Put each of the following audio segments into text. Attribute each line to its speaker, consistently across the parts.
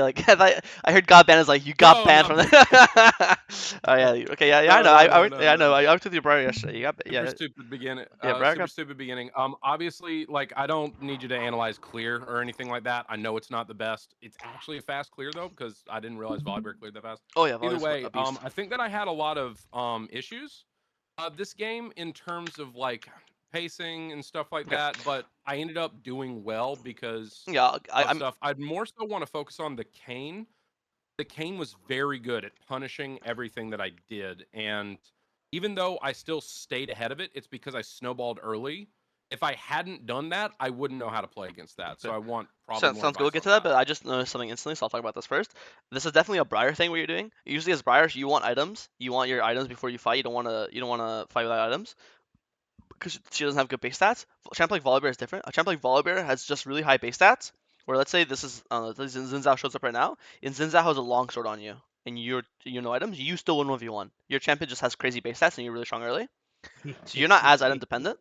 Speaker 1: okay. Like I heard God ban is like you got
Speaker 2: No,
Speaker 1: banned
Speaker 2: not
Speaker 1: from
Speaker 2: me.
Speaker 1: the. Oh yeah. Okay. Yeah. I know. I know.
Speaker 2: No.
Speaker 1: I worked with your brother yesterday. You got.
Speaker 2: Super
Speaker 1: Yeah.
Speaker 2: stupid beginning.
Speaker 1: Yeah. Brother
Speaker 2: Super
Speaker 1: got.
Speaker 2: stupid beginning. Obviously, like I don't need you to analyze clear or anything like that. I know it's not the best. It's actually a fast clear though because I didn't realize Volibear cleared that fast.
Speaker 1: Oh yeah.
Speaker 2: Either
Speaker 1: Volley's
Speaker 2: way,
Speaker 1: a beast.
Speaker 2: I think that I had a lot of issues this game in terms of like pacing and stuff like
Speaker 1: Okay.
Speaker 2: that. But I ended up doing well because
Speaker 1: Yeah.
Speaker 2: of
Speaker 1: I'm.
Speaker 2: stuff. I'd more so want to focus on the Kayn. The Kayn was very good at punishing everything that I did, and even though I still stayed ahead of it, it's because I snowballed early. If I hadn't done that, I wouldn't know how to play against that. So
Speaker 1: Okay.
Speaker 2: I want probably
Speaker 1: Sounds
Speaker 2: more
Speaker 1: sounds good. We'll
Speaker 2: advice
Speaker 1: get
Speaker 2: on
Speaker 1: to that,
Speaker 2: that.
Speaker 1: but I just noticed something instantly, so I'll talk about this first. This is definitely a Briar thing what you're doing. Usually as Briar, you want items. You want your items before you fight. You don't wanna fight without items because she doesn't have good base stats. A champ like Volibear is different. A champ like Volibear has just really high base stats. Where let's say this is Xin Zhao shows up right now, and Xin Zhao has a long sword on you, and you're no items. You still win 1v1. Your champion just has crazy base stats, and you're really strong early, so you're not as item dependent.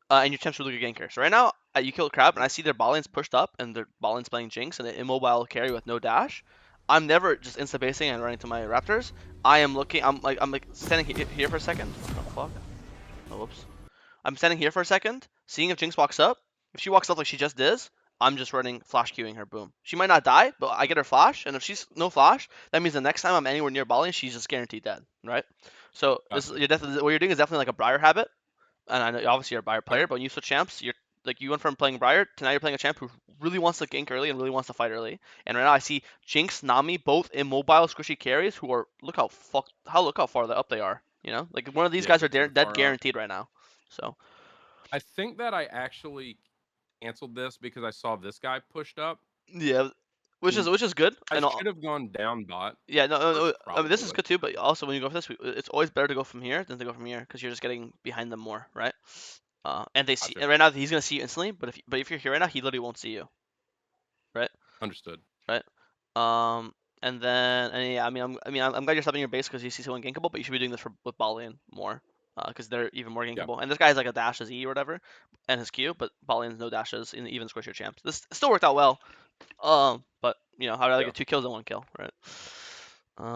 Speaker 1: And your champ's really good ganker. So right now, you kill Crab, and I see their bot lane's pushed up, and their bot lane's playing Jinx, and an immobile carry with no dash. I'm never just insta basing and running to my Raptors. I am looking. I'm like standing here for a second. Oh fuck. Oh whoops. I'm standing here for a second, seeing if Jinx walks up. If she walks up like she just did, I'm just running flash queuing her. Boom. She might not die, but I get her flash, and if she's no flash, that means the next time I'm anywhere near bot lane, she's just guaranteed dead, right? So this is
Speaker 2: Gotcha.
Speaker 1: you're definitely what you're doing is definitely like a Briar habit, and I know obviously you're a Briar
Speaker 2: Okay.
Speaker 1: player, but when you switch champs, you're like you went from playing Briar to now you're playing a champ who really wants to gank early and really wants to fight early. And right now I see Jinx, Nami, both immobile squishy carries who are look how far up they are. You know, like one of these
Speaker 2: Yeah,
Speaker 1: guys are
Speaker 2: they're super
Speaker 1: dead
Speaker 2: far up.
Speaker 1: guaranteed right now. So
Speaker 2: I think that I actually canceled this because I saw this guy pushed up.
Speaker 1: yeah, which is
Speaker 2: And
Speaker 1: which is good.
Speaker 2: I
Speaker 1: And
Speaker 2: should have gone down bot
Speaker 1: yeah, no,
Speaker 2: first,
Speaker 1: I mean this
Speaker 2: probably,
Speaker 1: is
Speaker 2: but
Speaker 1: good too. But also when you go for this, it's always better to go from here than to go from here because you're just getting behind them more, right? And they see
Speaker 2: gotcha.
Speaker 1: and right now he's gonna see you instantly, but if you're here right now, he literally won't see you, right?
Speaker 2: Understood.
Speaker 1: Right? And then and yeah, I'm glad you're stopping your base because you see someone gankable, but you should be doing this with bot lane more, because they're even more
Speaker 2: Yeah.
Speaker 1: gankable. And this guy has like a dash as E or whatever, and his Q, but bot lane's no dashes, and even squish your champs. This still worked out well. But I'd rather
Speaker 2: Yeah.
Speaker 1: get 2 kills than 1 kill, right?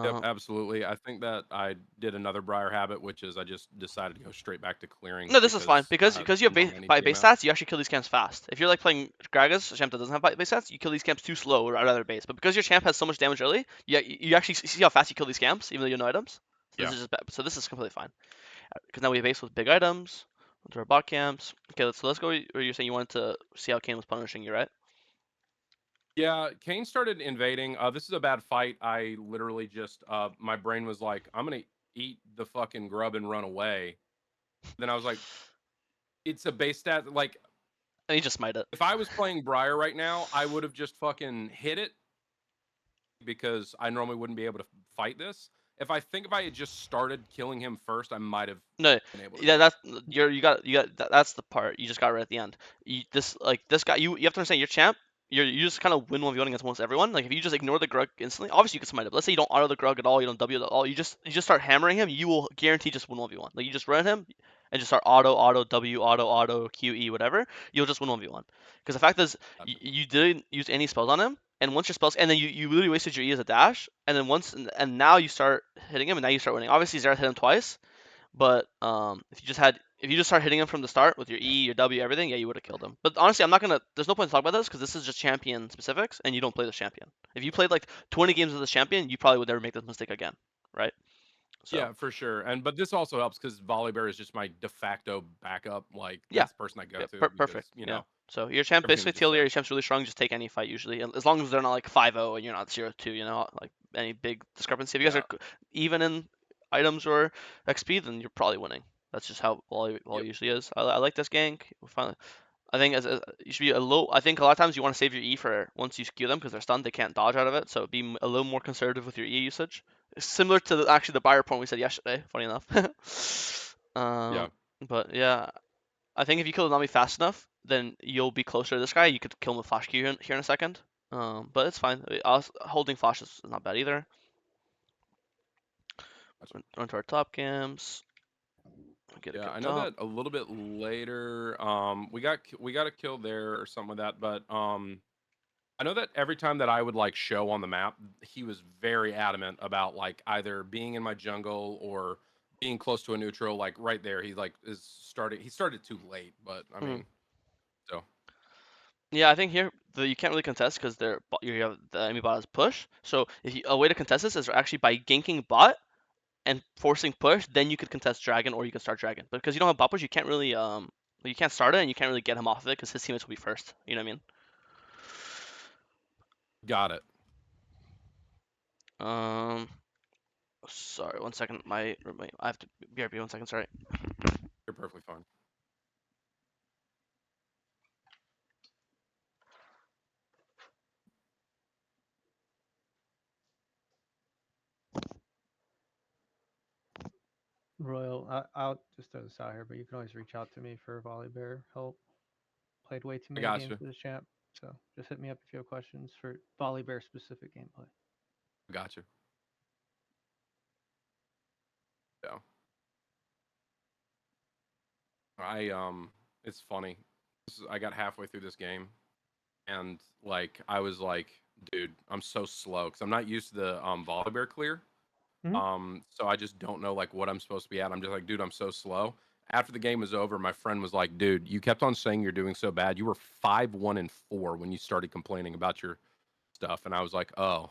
Speaker 2: Yep,
Speaker 1: Uh,
Speaker 2: absolutely. I think that I did another Briar habit, which is I just decided to go straight back to clearing
Speaker 1: no, this is fine
Speaker 2: because I have
Speaker 1: because you have
Speaker 2: long any
Speaker 1: by
Speaker 2: team
Speaker 1: base
Speaker 2: out.
Speaker 1: stats, you actually kill these camps fast. If you're like playing Gragas, a champ that doesn't have base stats, you kill these camps too slow or rather base. But because your champ has so much damage early, you actually see how fast you kill these camps, even though you have no items. So this
Speaker 2: Yeah.
Speaker 1: is just bad. So this is completely fine. Because now we have base with big items, with our bot camps. Okay, so let's go. Or you're saying you wanted to see how Kayn was punishing you, right?
Speaker 2: Yeah, Kayn started invading. This is a bad fight. I literally just my brain was like, I'm gonna eat the fucking grub and run away. Then I was like, it's a base stat. Like,
Speaker 1: And he just smite it.
Speaker 2: if I was playing Briar right now, I would have just fucking hit it because I normally wouldn't be able to fight this. If I had just started killing him first, I might have
Speaker 1: No,
Speaker 2: been able to
Speaker 1: yeah,
Speaker 2: do it.
Speaker 1: that's the part you just got right at the end. This guy, you have to understand your champ. You just kind of win 1v1 against almost everyone. Like if you just ignore the Grug instantly, obviously you can smite it. But let's say you don't auto the Grug at all, you don't W at all. You just start hammering him. You will guarantee just win 1v1. Like you just run him and just start auto W auto QE whatever. You'll just win 1v1. Because the fact is
Speaker 2: Gotcha.
Speaker 1: you didn't use any spells on him. And once your spells, and then you literally wasted your E as a dash, and then and now you start hitting him, and now you start winning. Obviously, Xerath hit him twice, but if you just start hitting him from the start with your E, your W, everything, yeah, you would have killed him. But honestly, I'm not gonna. There's no point to talk about this because this is just champion specifics, and you don't play the champion. If you played like 20 games with this champion, you probably would never make this mistake again, right? So
Speaker 2: Yeah, for sure. But this also helps because Volibear is just my de facto backup. Like
Speaker 1: yeah,
Speaker 2: that's the person I go
Speaker 1: yeah,
Speaker 2: to because
Speaker 1: perfect. Yeah.
Speaker 2: know
Speaker 1: So your champ
Speaker 2: everything we
Speaker 1: basically
Speaker 2: just
Speaker 1: Tailier,
Speaker 2: said.
Speaker 1: your champ's really strong. Just take any fight usually, as long as they're not like 5-0 and you're not 0-2. Like any big discrepancy. If you guys
Speaker 2: Yeah.
Speaker 1: are even in items or XP, then you're probably winning. That's just how Wall
Speaker 2: Yep.
Speaker 1: usually is. I like this gank. We finally, I think you should be a low. I think a lot of times you want to save your E for once you skew them because they're stunned, they can't dodge out of it. So be a little more conservative with your E usage. Similar to actually the buyer point we said yesterday. Funny enough.
Speaker 2: Yeah.
Speaker 1: um, but yeah, I think if you kill the Nami fast enough, then you'll be closer to this guy. You could kill him with flash Q here in a second. But it's fine. Holding flash is not bad either.
Speaker 2: Gotcha.
Speaker 1: Run to our top cams. Get a
Speaker 2: Yeah,
Speaker 1: kill
Speaker 2: I know
Speaker 1: top.
Speaker 2: that a little bit later, we got a kill there or something like that, but I know that every time that I would like show on the map, he was very adamant about like either being in my jungle or being close to a neutral. Like right there, he like is starting. He started too late, but I
Speaker 1: Mhm.
Speaker 2: mean, so
Speaker 1: Yeah, I think here you can't really contest because you have the enemy bot is push. So a way to contest this is actually by ganking bot and forcing push. Then you could contest dragon or you can start dragon. But because you don't have bot push, you can't really you can't start it and you can't really get him off of it because his teammates will be first. You know what
Speaker 2: got it.
Speaker 1: I mean? Sorry, 1 second. I have to BRB 1 second. Sorry.
Speaker 2: You're perfectly fine.
Speaker 3: Royal, I'll just throw this out here, but you can always reach out to me for Volibear help. Played way too
Speaker 2: I
Speaker 3: many
Speaker 2: got
Speaker 3: games
Speaker 2: you.
Speaker 3: with this champ, so just hit me up if you have questions for Volibear specific gameplay.
Speaker 2: I got you. Yeah. It's funny. I got halfway through this game, and like I was like, dude, I'm so slow because I'm not used to the volibear clear.
Speaker 3: Hmm.
Speaker 2: So I just don't know like what I'm supposed to be at. I'm just like, dude, I'm so slow. After the game was over, my friend was like, dude, you kept on saying you're doing so bad. You were 5-1-4 when you started complaining about your stuff, and I was like, oh,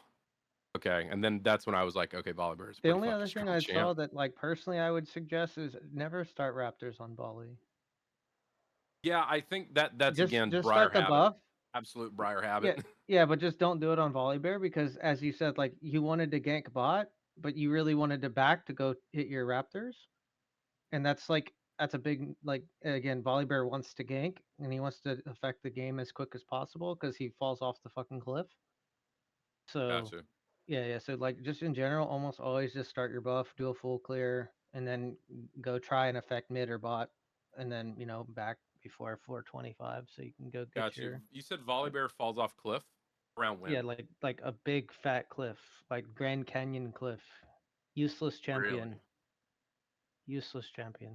Speaker 2: okay. And then that's when I was like, okay, volibear is a
Speaker 3: The
Speaker 2: pretty
Speaker 3: only
Speaker 2: fucking
Speaker 3: other thing
Speaker 2: strong
Speaker 3: I
Speaker 2: champ.
Speaker 3: saw that, like personally, I would suggest is never start Raptors on Volley.
Speaker 2: Yeah, I think that's again
Speaker 3: Just
Speaker 2: Briar
Speaker 3: start the
Speaker 2: habit,
Speaker 3: buff.
Speaker 2: absolute Briar
Speaker 3: Yeah,
Speaker 2: habit.
Speaker 3: yeah, but just don't do it on Volibear because, as you said, like you wanted to gank bot, but you really wanted to back to go hit your Raptors. And that's a big, like, again, Volibear wants to gank and he wants to affect the game as quick as possible because he falls off the fucking cliff. So
Speaker 2: Gotcha.
Speaker 3: yeah, so like just in general, almost always just start your buff, do a full clear, and then go try and affect mid or bot, and then back before 425 so you can go get
Speaker 2: Got you.
Speaker 3: your,
Speaker 2: You said
Speaker 3: like,
Speaker 2: Volibear falls off cliff around
Speaker 3: yeah,
Speaker 2: when?
Speaker 3: like a big fat cliff, like Grand Canyon cliff. Useless
Speaker 2: Really?
Speaker 3: champion. Useless champion.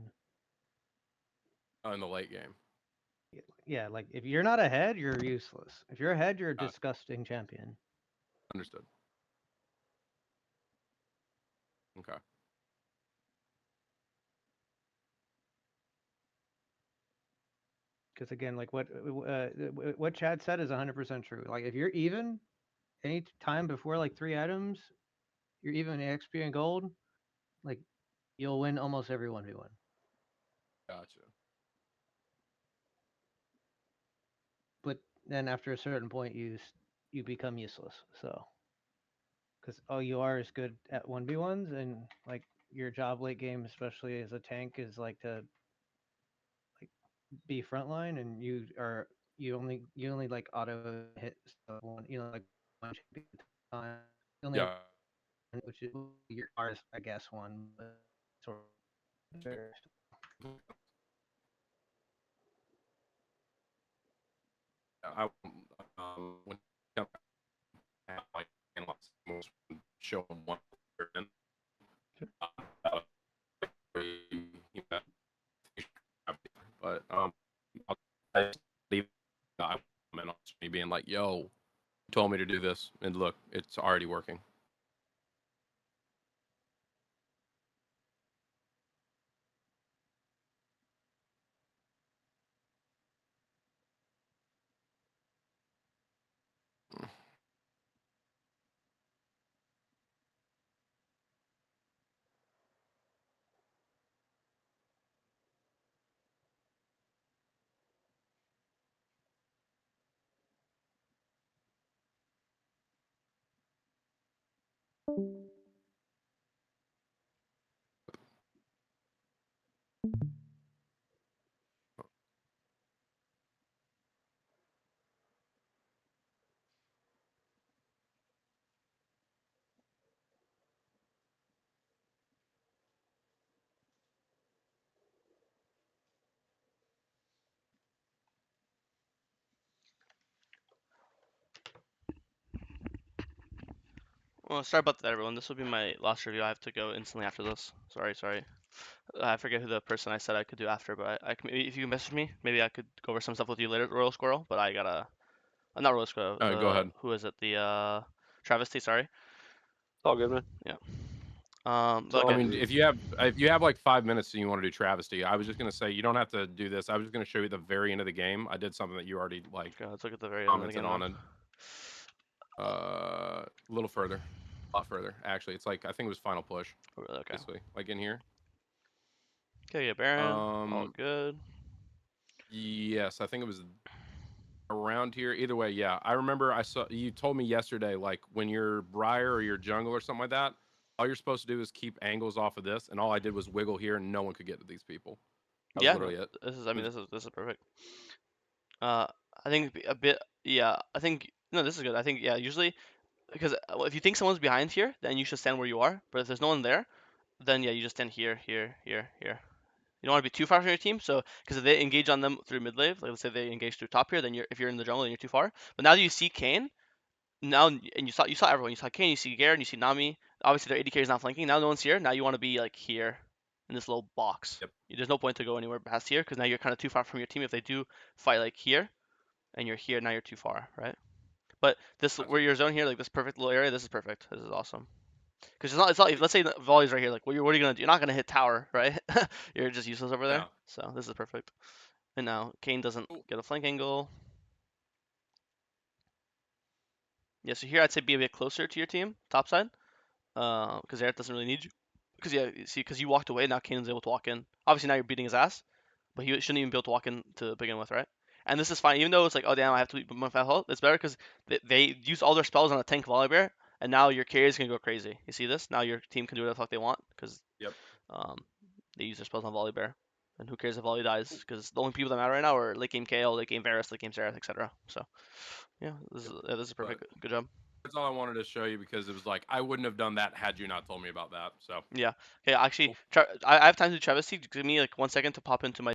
Speaker 2: Oh, in the late game.
Speaker 3: Yeah, like if you're not ahead, you're useless. If you're ahead, you're a
Speaker 2: Got
Speaker 3: disgusting champion.
Speaker 2: Understood. Okay.
Speaker 3: Because again, like what Chad said is 100% true. Like if you're even any time before like 3 items, you're even in XP and gold, like you'll win almost every 1v1.
Speaker 2: Gotcha.
Speaker 3: But then after a certain point, you become useless. So because all you are is good at 1v1s, and like your job late game, especially as a tank, is like to like be frontline, and you only like auto hit stuff one, like one champion at a time. You only have,
Speaker 2: Yeah.
Speaker 3: which is your ours, I guess, one, but sort of fair.
Speaker 2: I when like analyze most show them one person, uh, you know, but I leave I comment on me being like, "Yo, you told me to do this, and look, it's already working."
Speaker 1: Well, sorry about that, everyone. This will be my last review. I have to go instantly after this. Sorry. I forget who the person I said I could do after, but maybe if you message me, maybe I could go over some stuff with you later, Royal Squirrel. But I gotta Not RoyalSquirrel.
Speaker 2: Go ahead.
Speaker 1: Who is it? The Travesty. Sorry.
Speaker 4: It's all good, man.
Speaker 1: But
Speaker 4: So,
Speaker 1: okay.
Speaker 2: I mean, if you have like 5 minutes and you want to do travesty, I was just gonna say you don't have to do this. I was just gonna show you the very end of the game. I did something that you already like
Speaker 1: Okay, let's look at the very end of the
Speaker 2: commented
Speaker 1: game.
Speaker 2: on
Speaker 1: then.
Speaker 2: it. A little further, a lot further. Actually, it's like I think it was final push,
Speaker 1: Oh, really? Okay.
Speaker 2: basically, like in here.
Speaker 1: Okay, yeah, Baron. All good.
Speaker 2: Yes, I think it was around here. Either way, yeah. I remember I saw you told me yesterday, like when you're Briar or you're jungle or something like that, all you're supposed to do is keep angles off of this, and all I did was wiggle here, and no one could get to these people. That was
Speaker 1: Yeah.
Speaker 2: literally it.
Speaker 1: This is. I mean, this is perfect. I think a bit. Yeah. I think no. This is good. I think yeah. Usually, because if you think someone's behind here, then you should stand where you are. But if there's no one there, then yeah, you just stand here, here, here, here. You don't want to be too far from your team, so because if they engage on them through mid lane, like let's say they engage through top here, then if you're in the jungle, then you're too far. But now that you see Kayn, now and you saw everyone. You saw Kayn, you see Garen, you see Nami. Obviously their AD carry is not flanking. Now no one's here. Now you want to be like here in this little box.
Speaker 2: Yep.
Speaker 1: There's no point to go anywhere past here because now you're kind of too far from your team. If they do fight like here, and you're here, now you're too far, right? But this where your zone here, like this perfect little area, this is perfect. This is awesome. Because it's not. Let's say the volley's right here. Like, what are you gonna do? You're not gonna hit tower, right? You're just useless over there.
Speaker 2: Yeah.
Speaker 1: So this is perfect. And now Kayn doesn't get a flank angle. Yeah, so here I'd say be a bit closer to your team, top side, because Eric doesn't really need you. Because yeah, see, because you walked away, now Kayn's able to walk in. Obviously now you're beating his ass, but he shouldn't even be able to walk in to begin with, right? And this is fine, even though it's like, oh damn, I have to beat my health. It's better because they use all their spells on a tank volley bear, and now your carries can go crazy. You see this? Now your team can do whatever the fuck they want because they use their spells on volley bear. And who cares if volley dies? Because the only people that matter right now are late game KO, late game Varus, late game Xerath, etc. So yeah, this is perfect. Good job.
Speaker 2: That's all I wanted to show you because it was like I wouldn't have done that had you not told me about that. So
Speaker 1: Yeah. Okay. Actually, I have time to do travesty. Give me like 1 second to pop into my